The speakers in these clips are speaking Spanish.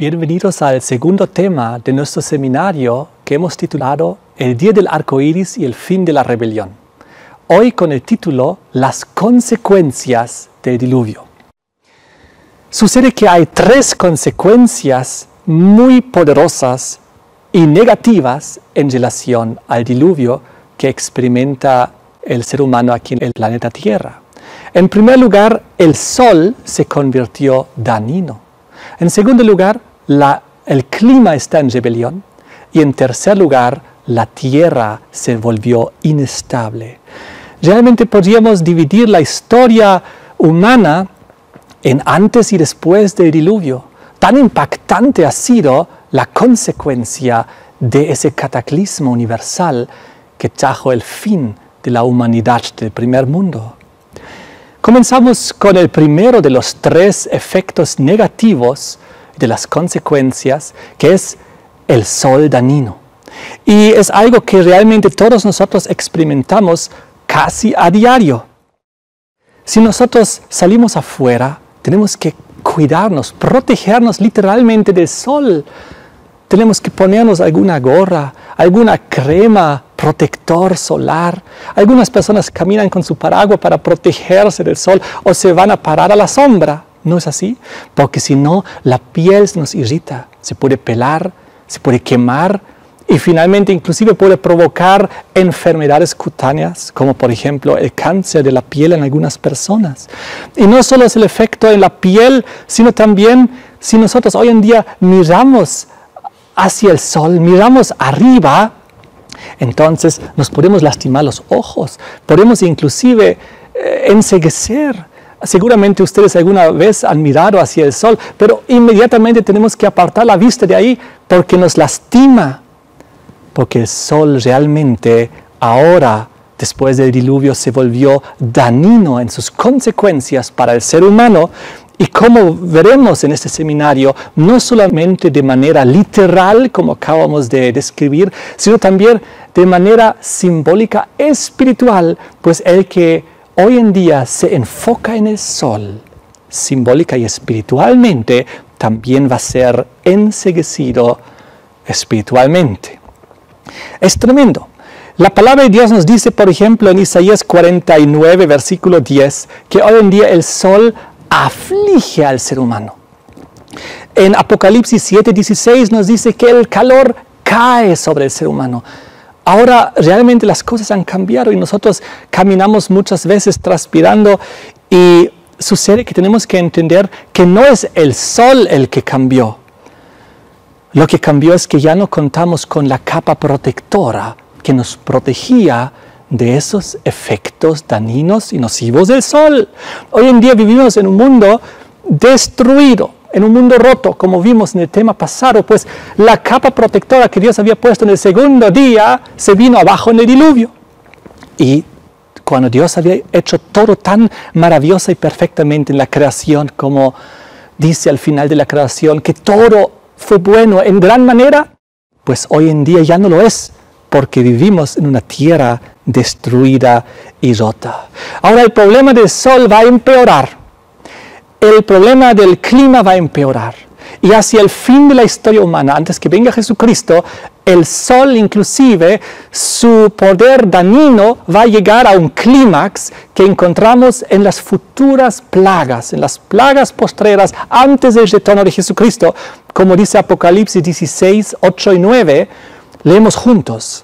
Bienvenidos al segundo tema de nuestro seminario que hemos titulado El día del arco iris y el fin de la rebelión. Hoy con el título Las consecuencias del diluvio. Sucede que hay tres consecuencias muy poderosas y negativas en relación al diluvio que experimenta el ser humano aquí en el planeta Tierra. En primer lugar, el sol se convirtió dañino. En segundo lugar, el clima está en rebelión. Y en tercer lugar, la tierra se volvió inestable. Realmente podríamos dividir la historia humana en antes y después del diluvio. Tan impactante ha sido la consecuencia de ese cataclismo universal que trajo el fin de la humanidad del primer mundo. Comenzamos con el primero de los tres efectos negativos de las consecuencias, que es el sol dañino. Y es algo que realmente todos nosotros experimentamos casi a diario. Si nosotros salimos afuera, tenemos que cuidarnos, protegernos literalmente del sol. Tenemos que ponernos alguna gorra, alguna crema protector solar. Algunas personas caminan con su paraguas para protegerse del sol o se van a parar a la sombra. ¿No es así? Porque si no, la piel nos irrita, se puede pelar, se puede quemar y finalmente inclusive puede provocar enfermedades cutáneas, como por ejemplo el cáncer de la piel en algunas personas. Y no solo es el efecto en la piel, sino también si nosotros hoy en día miramos hacia el sol, miramos arriba, entonces nos podemos lastimar los ojos, podemos inclusive enceguecer. Seguramente ustedes alguna vez han mirado hacia el sol, pero inmediatamente tenemos que apartar la vista de ahí porque nos lastima. Porque el sol realmente ahora, después del diluvio, se volvió dañino en sus consecuencias para el ser humano. Y como veremos en este seminario, no solamente de manera literal, como acabamos de describir, sino también de manera simbólica espiritual, pues el que hoy en día se enfoca en el sol, simbólica y espiritualmente, también va a ser enceguecido espiritualmente. Es tremendo. La palabra de Dios nos dice, por ejemplo, en Isaías 49, versículo 10, que hoy en día el sol aflige al ser humano. En Apocalipsis 7, 16 nos dice que el calor cae sobre el ser humano. Ahora realmente las cosas han cambiado y nosotros caminamos muchas veces transpirando y sucede que tenemos que entender que no es el sol el que cambió. Lo que cambió es que ya no contamos con la capa protectora que nos protegía de esos efectos dañinos y nocivos del sol. Hoy en día vivimos en un mundo destruido, en un mundo roto, como vimos en el tema pasado, pues la capa protectora que Dios había puesto en el segundo día se vino abajo en el diluvio. Y cuando Dios había hecho todo tan maravilloso y perfectamente en la creación, como dice al final de la creación, que todo fue bueno en gran manera, pues hoy en día ya no lo es, porque vivimos en una tierra destruida y rota. Ahora el problema del sol va a empeorar. El problema del clima va a empeorar. Y hacia el fin de la historia humana, antes que venga Jesucristo, el sol inclusive, su poder dañino va a llegar a un clímax que encontramos en las futuras plagas, en las plagas postreras antes del retorno de Jesucristo. Como dice Apocalipsis 16, 8 y 9, leemos juntos.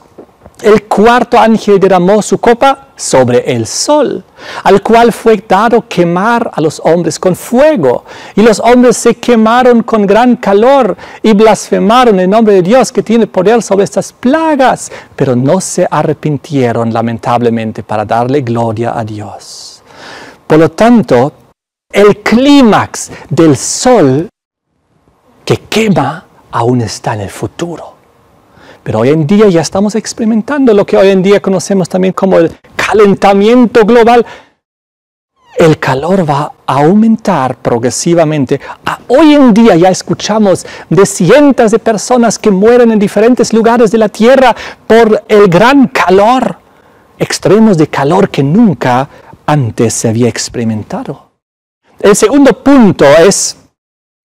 El cuarto ángel derramó su copa sobre el sol, al cual fue dado quemar a los hombres con fuego. Y los hombres se quemaron con gran calor y blasfemaron el nombre de Dios que tiene poder sobre estas plagas, pero no se arrepintieron lamentablemente para darle gloria a Dios. Por lo tanto, el clímax del sol que quema aún está en el futuro. Pero hoy en día ya estamos experimentando lo que hoy en día conocemos también como el calentamiento global. El calor va a aumentar progresivamente. Hoy en día ya escuchamos de cientos de personas que mueren en diferentes lugares de la tierra por el gran calor. Extremos de calor que nunca antes se había experimentado. El segundo punto es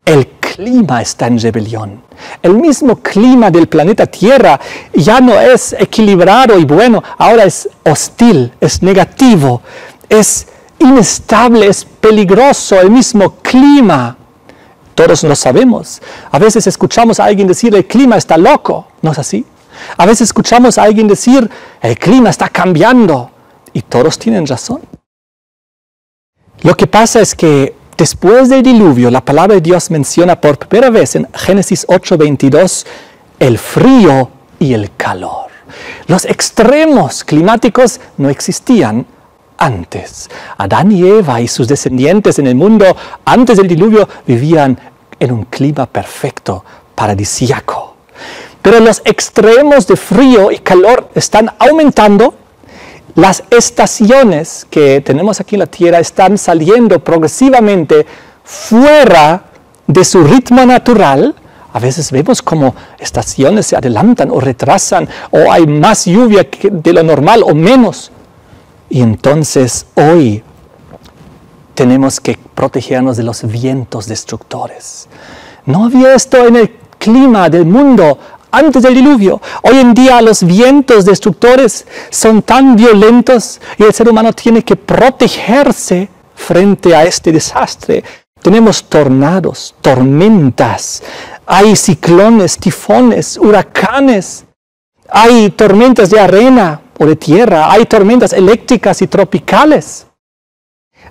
el clima clima está en rebelión. El mismo clima del planeta Tierra ya no es equilibrado y bueno, ahora es hostil, es negativo, es inestable, es peligroso, el mismo clima. Todos lo sabemos. A veces escuchamos a alguien decir, el clima está loco. ¿No es así? A veces escuchamos a alguien decir, el clima está cambiando. Y todos tienen razón. Lo que pasa es que después del diluvio, la palabra de Dios menciona por primera vez en Génesis 8:22 el frío y el calor. Los extremos climáticos no existían antes. Adán y Eva y sus descendientes en el mundo antes del diluvio vivían en un clima perfecto, paradisíaco. Pero los extremos de frío y calor están aumentando. Las estaciones que tenemos aquí en la Tierra están saliendo progresivamente fuera de su ritmo natural. A veces vemos como estaciones se adelantan o retrasan, o hay más lluvia de lo normal o menos. Y entonces hoy tenemos que protegernos de los vientos destructores. No había esto en el clima del mundo antes del diluvio. Hoy en día los vientos destructores son tan violentos y el ser humano tiene que protegerse frente a este desastre. Tenemos tornados, tormentas, hay ciclones, tifones, huracanes, hay tormentas de arena o de tierra, hay tormentas eléctricas y tropicales.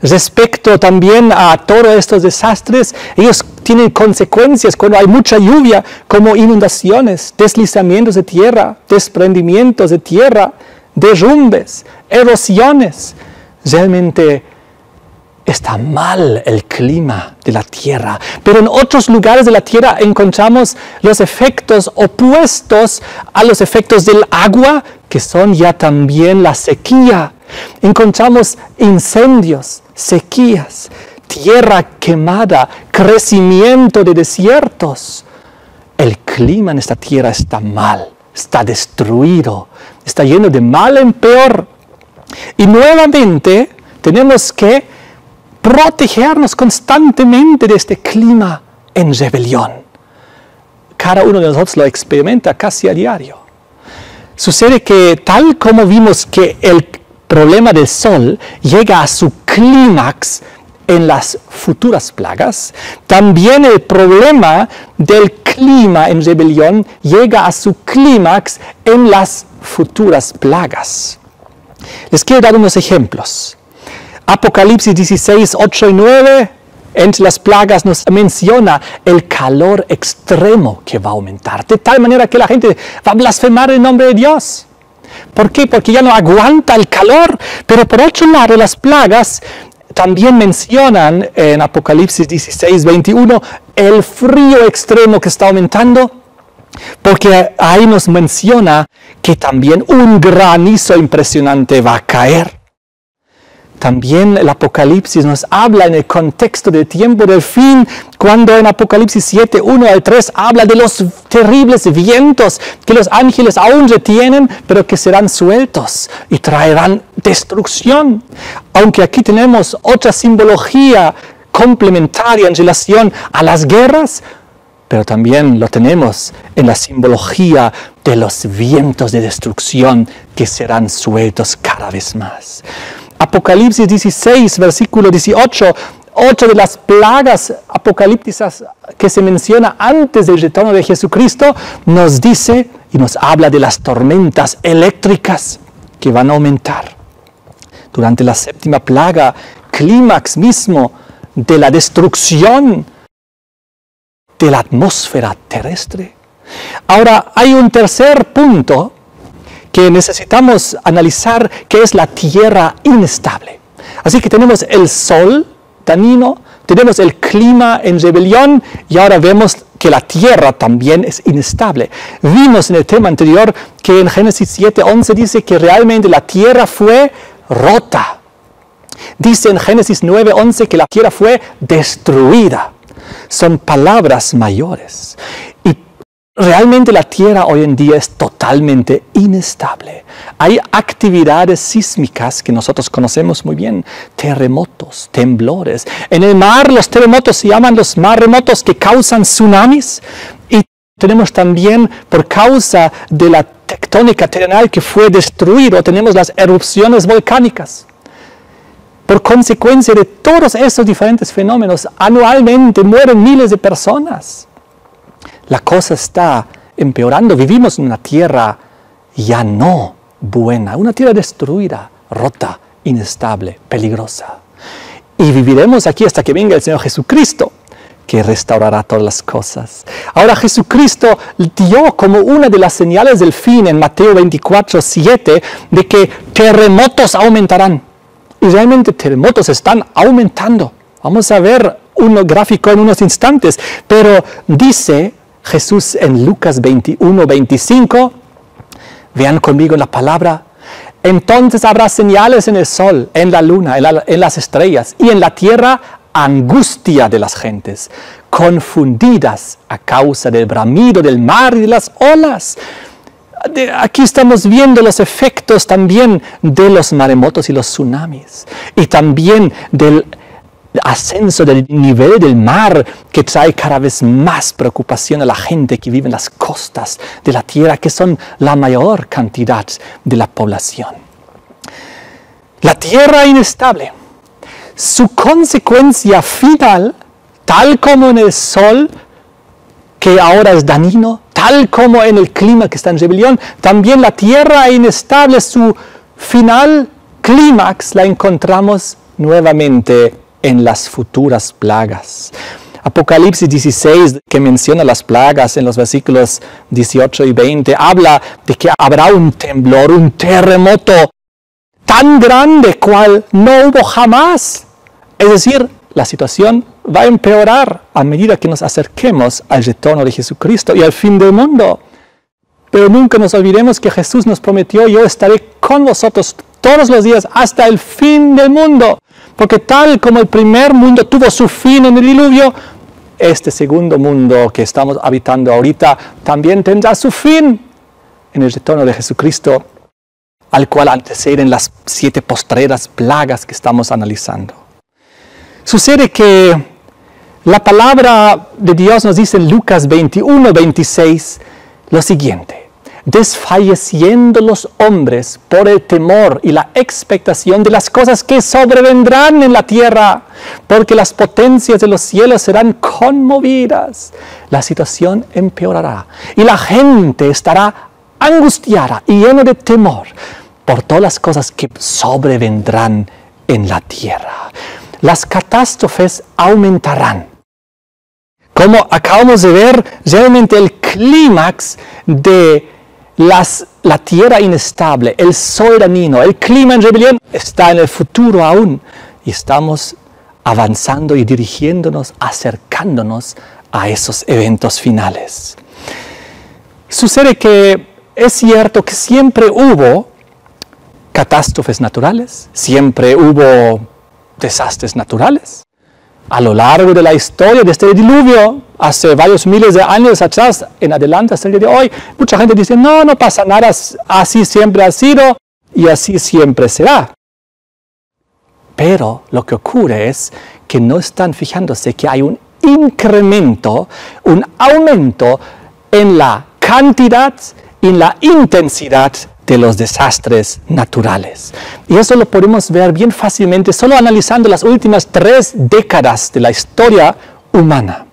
Respecto también a todos estos desastres, ellos tienen consecuencias cuando hay mucha lluvia, como inundaciones, deslizamientos de tierra, desprendimientos de tierra, derrumbes, erosiones. Realmente está mal el clima de la tierra, pero en otros lugares de la tierra encontramos los efectos opuestos a los efectos del agua, que son ya también la sequía. Encontramos incendios, sequías, tierra quemada, crecimiento de desiertos. El clima en esta tierra está mal, está destruido, está lleno de mal en peor. Y nuevamente tenemos que protegernos constantemente de este clima en rebelión. Cada uno de nosotros lo experimenta casi a diario. Sucede que tal como vimos que el problema del sol llega a su clímax en las futuras plagas, también el problema del clima en rebelión llega a su clímax en las futuras plagas. Les quiero dar unos ejemplos. Apocalipsis 16, 8 y 9, entre las plagas nos menciona el calor extremo que va a aumentar, de tal manera que la gente va a blasfemar el nombre de Dios. ¿Por qué? Porque ya no aguanta el calor. Pero por otro lado, las plagas también mencionan en Apocalipsis 16, 21 el frío extremo que está aumentando, porque ahí nos menciona que también un granizo impresionante va a caer. También el Apocalipsis nos habla en el contexto del tiempo del fin, cuando en Apocalipsis 7, 1 al 3 habla de los terribles vientos que los ángeles aún retienen, pero que serán sueltos y traerán destrucción. Aunque aquí tenemos otra simbología complementaria en relación a las guerras, pero también lo tenemos en la simbología de los vientos de destrucción que serán sueltos cada vez más. Apocalipsis 16, versículo 18, otra de las plagas apocalípticas que se menciona antes del retorno de Jesucristo, nos dice y nos habla de las tormentas eléctricas que van a aumentar. Durante la séptima plaga, clímax mismo de la destrucción de la atmósfera terrestre. Ahora, hay un tercer punto que necesitamos analizar, que es la tierra inestable. Así que tenemos el sol dañino, tenemos el clima en rebelión y ahora vemos que la tierra también es inestable. Vimos en el tema anterior que en Génesis 7:11 dice que realmente la tierra fue rota. Dice en Génesis 9:11 que la tierra fue destruida. Son palabras mayores. Y Realmente la Tierra hoy en día es totalmente inestable. Hay actividades sísmicas que nosotros conocemos muy bien, terremotos, temblores. En el mar los terremotos se llaman los maremotos que causan tsunamis. Y tenemos también, por causa de la tectónica terrenal que fue destruido, tenemos las erupciones volcánicas. Por consecuencia de todos esos diferentes fenómenos, anualmente mueren miles de personas. La cosa está empeorando. Vivimos en una tierra ya no buena, una tierra destruida, rota, inestable, peligrosa. Y viviremos aquí hasta que venga el Señor Jesucristo, que restaurará todas las cosas. Ahora Jesucristo dio como una de las señales del fin en Mateo 24:7 de que terremotos aumentarán. Y realmente terremotos están aumentando. Vamos a ver un gráfico en unos instantes, pero dice Jesús en Lucas 21:25, vean conmigo la palabra, entonces habrá señales en el sol, en la luna, en las estrellas y en la tierra angustia de las gentes, confundidas a causa del bramido del mar y de las olas. Aquí estamos viendo los efectos también de los maremotos y los tsunamis y también del ascenso del nivel del mar que trae cada vez más preocupación a la gente que vive en las costas de la tierra, que son la mayor cantidad de la población. La tierra inestable, su consecuencia final, tal como en el sol, que ahora es dañino, tal como en el clima que está en rebelión, también la tierra inestable, su final clímax la encontramos nuevamente en las futuras plagas. Apocalipsis 16, que menciona las plagas en los versículos 18 y 20, habla de que habrá un temblor, un terremoto tan grande cual no hubo jamás. Es decir, la situación va a empeorar a medida que nos acerquemos al retorno de Jesucristo y al fin del mundo. Pero nunca nos olvidemos que Jesús nos prometió: yo estaré con vosotros todos los días hasta el fin del mundo. Porque tal como el primer mundo tuvo su fin en el diluvio, este segundo mundo que estamos habitando ahorita también tendrá su fin en el retorno de Jesucristo, al cual anteceden las 7 postreras plagas que estamos analizando. Sucede que la palabra de Dios nos dice en Lucas 21:26 lo siguiente: desfalleciendo los hombres por el temor y la expectación de las cosas que sobrevendrán en la tierra, porque las potencias de los cielos serán conmovidas. La situación empeorará y la gente estará angustiada y llena de temor por todas las cosas que sobrevendrán en la tierra. Las catástrofes aumentarán. Como acabamos de ver, realmente el clímax de la tierra inestable, el sol dañino, el clima en rebelión está en el futuro aún. Y estamos avanzando y dirigiéndonos, acercándonos a esos eventos finales. Sucede que es cierto que siempre hubo catástrofes naturales, siempre hubo desastres naturales. A lo largo de la historia, desde el diluvio, hace varios miles de años atrás, en adelante hasta el día de hoy, mucha gente dice: no pasa nada, así siempre ha sido y así siempre será. Pero lo que ocurre es que no están fijándose que hay un incremento, un aumento en la cantidad y en la intensidad de los desastres naturales. Y eso lo podemos ver bien fácilmente solo analizando las últimas 3 décadas de la historia humana.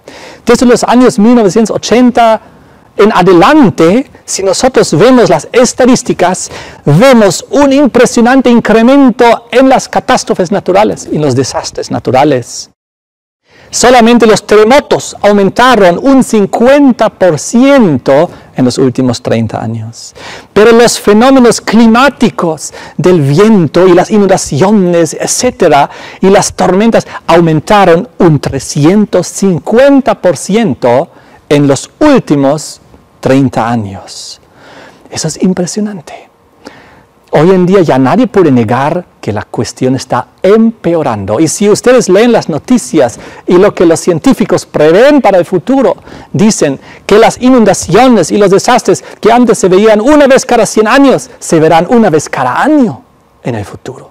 Desde los años 1980 en adelante, si nosotros vemos las estadísticas, vemos un impresionante incremento en las catástrofes naturales y en los desastres naturales. Solamente los terremotos aumentaron un 50% en los últimos 30 años. Pero los fenómenos climáticos del viento y las inundaciones, etcétera, y las tormentas aumentaron un 350% en los últimos 30 años. Eso es impresionante. Hoy en día ya nadie puede negar que la cuestión está empeorando. Y si ustedes leen las noticias y lo que los científicos prevén para el futuro, dicen que las inundaciones y los desastres que antes se veían una vez cada 100 años, se verán una vez cada año en el futuro.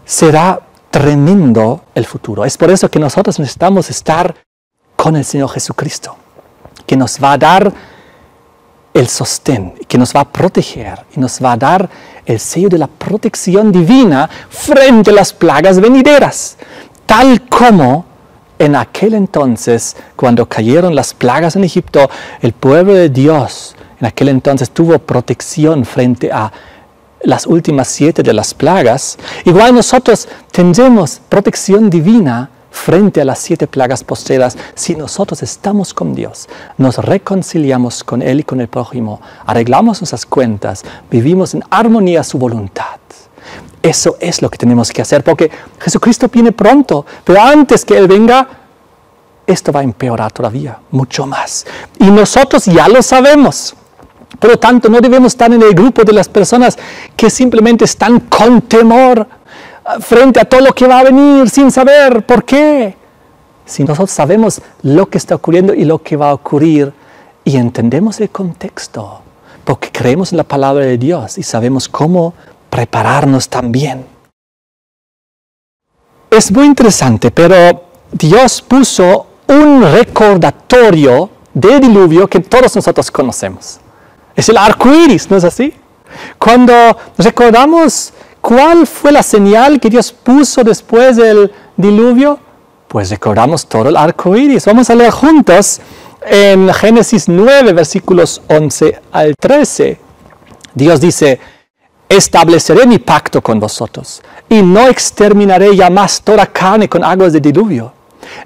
Será tremendo el futuro. Es por eso que nosotros necesitamos estar con el Señor Jesucristo, que nos va a dar el sostén, que nos va a proteger y nos va a dar el sello de la protección divina frente a las plagas venideras, tal como en aquel entonces, cuando cayeron las plagas en Egipto, el pueblo de Dios en aquel entonces tuvo protección frente a las últimas 7 de las plagas. Igual nosotros tendremos protección divina frente a las 7 plagas postreras si nosotros estamos con Dios, nos reconciliamos con Él y con el prójimo, arreglamos nuestras cuentas, vivimos en armonía a su voluntad. Eso es lo que tenemos que hacer, porque Jesucristo viene pronto, pero antes que Él venga, esto va a empeorar todavía, mucho más. Y nosotros ya lo sabemos. Por lo tanto, no debemos estar en el grupo de las personas que simplemente están con temor frente a todo lo que va a venir sin saber por qué. Si nosotros sabemos lo que está ocurriendo y lo que va a ocurrir y entendemos el contexto, porque creemos en la palabra de Dios y sabemos cómo prepararnos también. Es muy interesante, pero Dios puso un recordatorio del diluvio que todos nosotros conocemos. Es el arco iris, ¿no es así? Cuando recordamos cuál fue la señal que Dios puso después del diluvio, pues recordamos todo el arco iris. Vamos a leer juntos en Génesis 9, versículos 11 al 13. Dios dice: estableceré mi pacto con vosotros, y no exterminaré ya más toda carne con aguas de diluvio,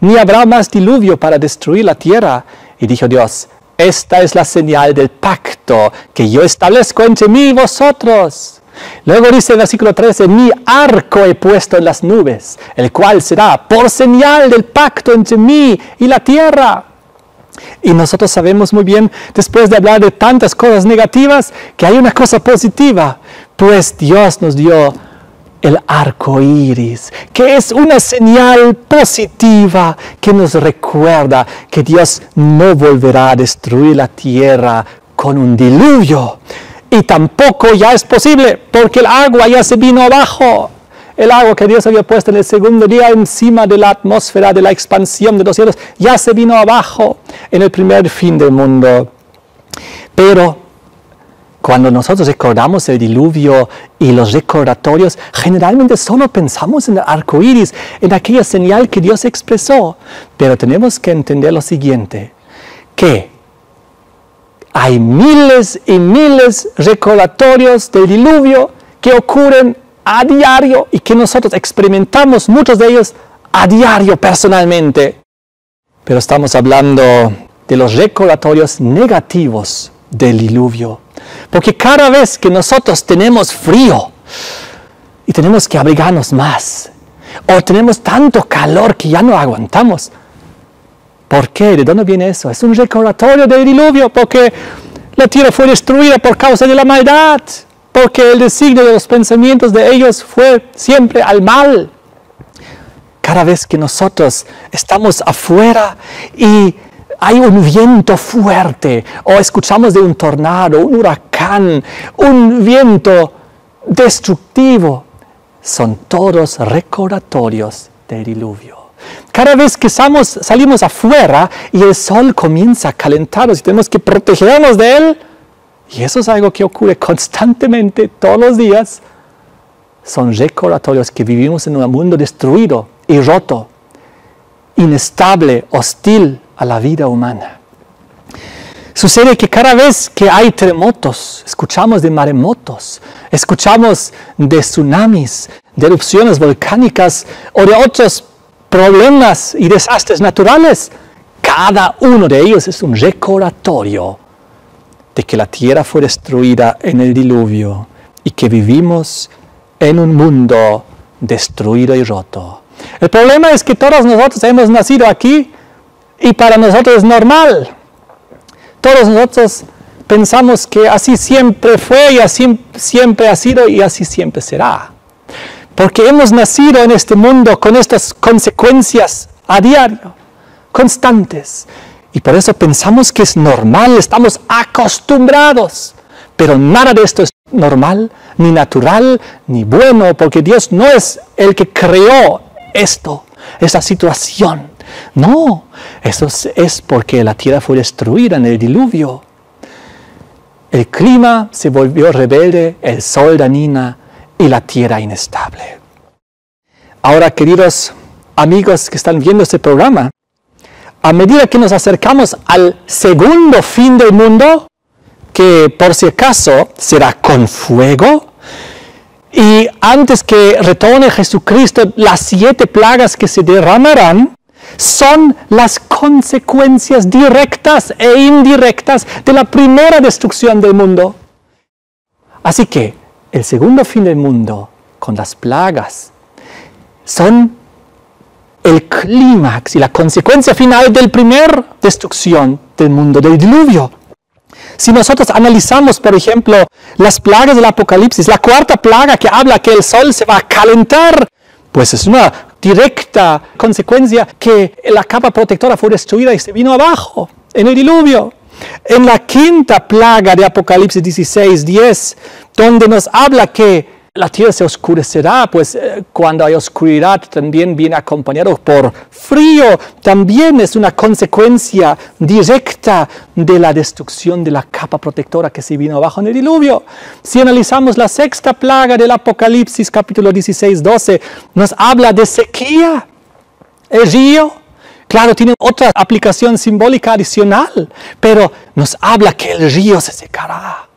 ni habrá más diluvio para destruir la tierra. Y dijo Dios: esta es la señal del pacto que yo establezco entre mí y vosotros. Luego dice el versículo 13: mi arco he puesto en las nubes, el cual será por señal del pacto entre mí y la tierra. Y nosotros sabemos muy bien, después de hablar de tantas cosas negativas, que hay una cosa positiva, pues Dios nos dio el arco iris, que es una señal positiva que nos recuerda que Dios no volverá a destruir la tierra con un diluvio. Y tampoco ya es posible, porque el agua ya se vino abajo. El agua que Dios había puesto en el segundo día encima de la atmósfera de la expansión de los cielos, ya se vino abajo en el primer fin del mundo. Pero cuando nosotros recordamos el diluvio y los recordatorios, generalmente solo pensamos en el arco iris, en aquella señal que Dios expresó. Pero tenemos que entender lo siguiente, que hay miles y miles de recordatorios del diluvio que ocurren a diario y que nosotros experimentamos muchos de ellos a diario personalmente. Pero estamos hablando de los recordatorios negativos del diluvio. Porque cada vez que nosotros tenemos frío y tenemos que abrigarnos más, o tenemos tanto calor que ya no aguantamos, ¿por qué? ¿De dónde viene eso? Es un recordatorio del diluvio, porque la tierra fue destruida por causa de la maldad, porque el designio de los pensamientos de ellos fue siempre al mal. Cada vez que nosotros estamos afuera y hay un viento fuerte, o escuchamos de un tornado, un huracán, un viento destructivo, son todos recordatorios del diluvio. Cada vez que salimos afuera y el sol comienza a calentarnos y tenemos que protegernos de él, y eso es algo que ocurre constantemente todos los días, son recordatorios que vivimos en un mundo destruido y roto, inestable, hostil a la vida humana. Sucede que cada vez que hay terremotos, escuchamos de maremotos, escuchamos de tsunamis, de erupciones volcánicas o de otros problemas y desastres naturales, cada uno de ellos es un recordatorio de que la tierra fue destruida en el diluvio y que vivimos en un mundo destruido y roto. El problema es que todos nosotros hemos nacido aquí y para nosotros es normal. Todos nosotros pensamos que así siempre fue y así siempre ha sido y así siempre será. porque hemos nacido en este mundo con estas consecuencias a diario, constantes. Y por eso pensamos que es normal, estamos acostumbrados. Pero nada de esto es normal, ni natural, ni bueno, porque Dios no es el que creó esto, esa situación. No, eso es porque la tierra fue destruida en el diluvio. El clima se volvió rebelde, el sol dañina y la tierra inestable. Ahora, queridos amigos que están viendo este programa, a medida que nos acercamos al segundo fin del mundo, que por si acaso será con fuego, y antes que retorne Jesucristo, las 7 plagas que se derramarán son las consecuencias directas e indirectas de la primera destrucción del mundo. Así que el segundo fin del mundo, con las plagas, son el clímax y la consecuencia final de la primera destrucción del mundo, del diluvio. Si nosotros analizamos, por ejemplo, las plagas del Apocalipsis, la 4ª plaga que habla que el sol se va a calentar, pues es una directa consecuencia que la capa protectora fue destruida y se vino abajo en el diluvio. En la 5ª plaga de Apocalipsis 16:10, donde nos habla que la tierra se oscurecerá, pues cuando hay oscuridad también viene acompañado por frío. También es una consecuencia directa de la destrucción de la capa protectora que se vino abajo en el diluvio. Si analizamos la 6ª plaga del Apocalipsis, capítulo 16:12, nos habla de sequía. El río, claro, tiene otra aplicación simbólica adicional, pero nos habla que el río se secará.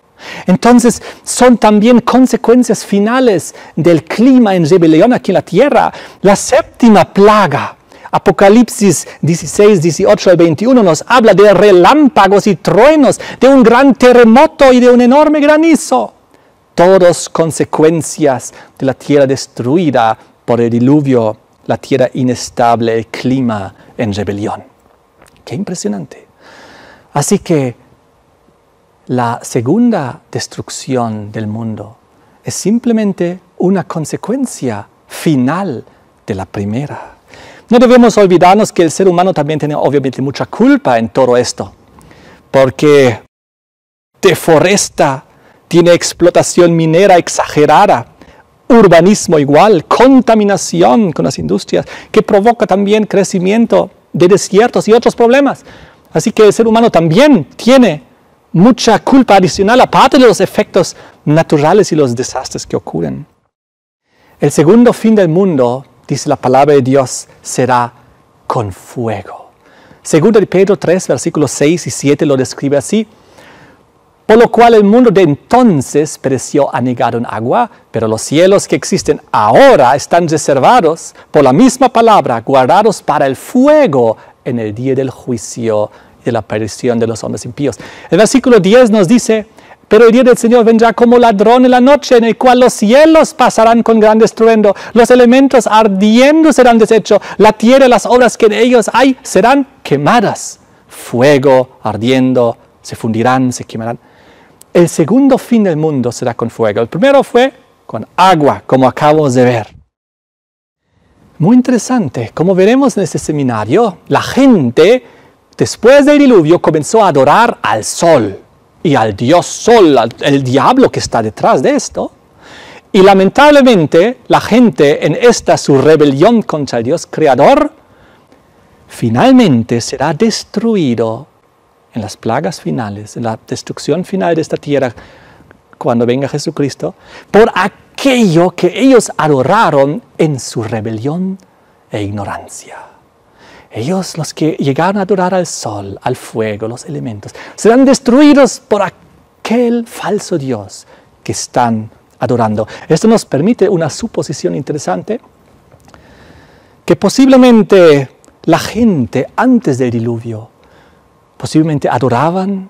Entonces, son también consecuencias finales del clima en rebelión aquí en la tierra. La 7ª plaga, Apocalipsis 16, 18 al 21, nos habla de relámpagos y truenos, de un gran terremoto y de un enorme granizo. Todos consecuencias de la tierra destruida por el diluvio, la tierra inestable, el clima en rebelión. ¡Qué impresionante! Así que la segunda destrucción del mundo es simplemente una consecuencia final de la primera. No debemos olvidarnos que el ser humano también tiene obviamente mucha culpa en todo esto, porque deforesta, tiene explotación minera exagerada, urbanismo igual, contaminación con las industrias, que provoca también crecimiento de desiertos y otros problemas. Así que el ser humano también tiene mucha culpa adicional, aparte de los efectos naturales y los desastres que ocurren. El segundo fin del mundo, dice la palabra de Dios, será con fuego. Segundo de Pedro 3, versículos 6 y 7 lo describe así. Por lo cual el mundo de entonces pereció anegado en agua, pero los cielos que existen ahora están reservados por la misma palabra, guardados para el fuego en el día del juicio de la perdición de los hombres impíos. El versículo 10 nos dice, pero el día del Señor vendrá como ladrón en la noche, en el cual los cielos pasarán con gran estruendo, los elementos ardiendo serán deshechos, la tierra y las obras que de ellos hay serán quemadas. Fuego ardiendo, se fundirán, se quemarán. El segundo fin del mundo será con fuego. El primero fue con agua, como acabamos de ver. Muy interesante, como veremos en este seminario, la gente después del diluvio comenzó a adorar al sol y al dios sol, el diablo que está detrás de esto. Y lamentablemente la gente en esta su rebelión contra el Dios creador finalmente será destruido en las plagas finales, en la destrucción final de esta tierra cuando venga Jesucristo, por aquello que ellos adoraron en su rebelión e ignorancia. Ellos, los que llegaron a adorar al sol, al fuego, los elementos, serán destruidos por aquel falso Dios que están adorando. Esto nos permite una suposición interesante, que posiblemente la gente antes del diluvio, posiblemente adoraban,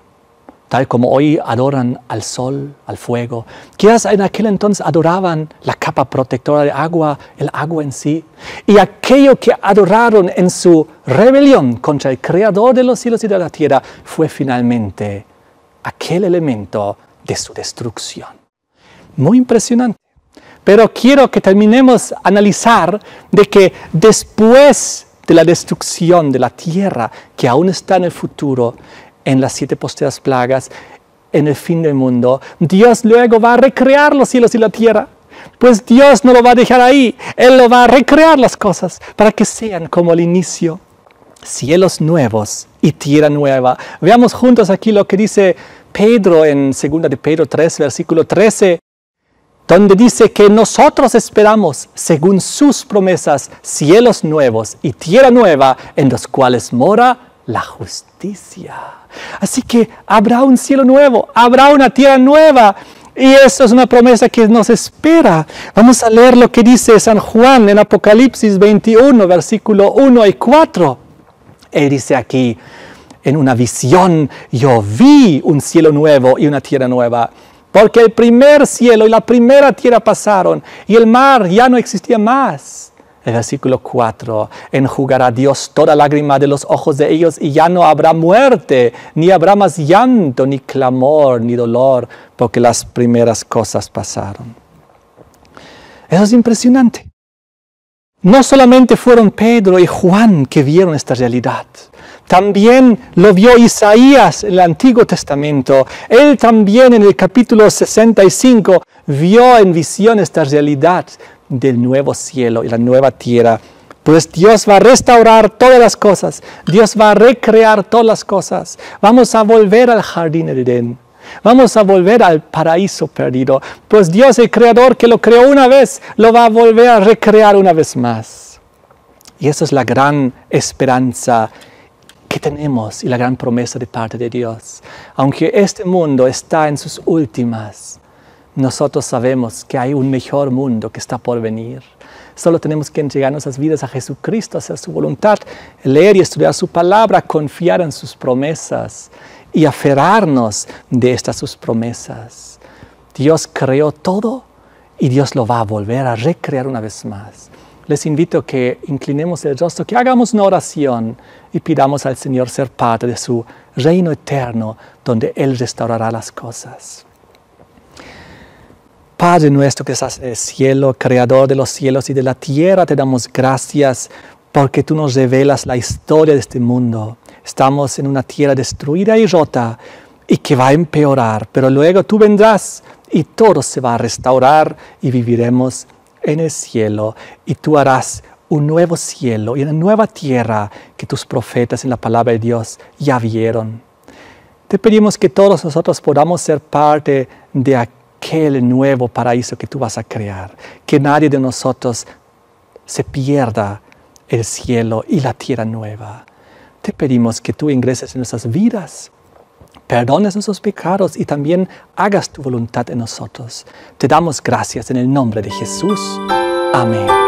tal como hoy adoran al sol, al fuego. Quizás en aquel entonces adoraban la capa protectora de agua, el agua en sí. Y aquello que adoraron en su rebelión contra el Creador de los cielos y de la tierra fue finalmente aquel elemento de su destrucción. Muy impresionante. Pero quiero que terminemos a analizar de que después de la destrucción de la tierra, que aún está en el futuro, en las 7 postreras plagas, en el fin del mundo, Dios luego va a recrear los cielos y la tierra. Pues Dios no lo va a dejar ahí, Él lo va a recrear las cosas para que sean como el inicio. Cielos nuevos y tierra nueva. Veamos juntos aquí lo que dice Pedro en 2 de Pedro 3, versículo 13, donde dice que nosotros esperamos, según sus promesas, cielos nuevos y tierra nueva en los cuales mora la justicia. Así que habrá un cielo nuevo, habrá una tierra nueva. Y eso es una promesa que nos espera. Vamos a leer lo que dice San Juan en Apocalipsis 21, versículo 1 y 4. Él dice aquí, en una visión, yo vi un cielo nuevo y una tierra nueva. Porque el primer cielo y la primera tierra pasaron y el mar ya no existía más. El versículo 4, enjugará Dios toda lágrima de los ojos de ellos y ya no habrá muerte, ni habrá más llanto, ni clamor, ni dolor, porque las primeras cosas pasaron. Eso es impresionante. No solamente fueron Pedro y Juan que vieron esta realidad. También lo vio Isaías en el Antiguo Testamento. Él también en el capítulo 65 vio en visión esta realidad del nuevo cielo y la nueva tierra. Pues Dios va a restaurar todas las cosas. Dios va a recrear todas las cosas. Vamos a volver al jardín del Edén. Vamos a volver al paraíso perdido. Pues Dios, el Creador que lo creó una vez, lo va a volver a recrear una vez más. Y esa es la gran esperanza que tenemos y la gran promesa de parte de Dios. Aunque este mundo está en sus últimas, nosotros sabemos que hay un mejor mundo que está por venir. Solo tenemos que entregar nuestras vidas a Jesucristo, hacer su voluntad, leer y estudiar su palabra, confiar en sus promesas y aferrarnos de estas sus promesas. Dios creó todo y Dios lo va a volver a recrear una vez más. Les invito a que inclinemos el rostro, que hagamos una oración y pidamos al Señor ser parte de su reino eterno, donde Él restaurará las cosas. Padre nuestro que estás en el cielo, Creador de los cielos y de la tierra, te damos gracias porque tú nos revelas la historia de este mundo. Estamos en una tierra destruida y rota y que va a empeorar, pero luego tú vendrás y todo se va a restaurar y viviremos en el cielo y tú harás un nuevo cielo y una nueva tierra que tus profetas en la palabra de Dios ya vieron. Te pedimos que todos nosotros podamos ser parte de aquel nuevo paraíso que tú vas a crear, que nadie de nosotros se pierda el cielo y la tierra nueva. Te pedimos que tú ingreses en nuestras vidas, perdones nuestros pecados y también hagas tu voluntad en nosotros. Te damos gracias en el nombre de Jesús. Amén.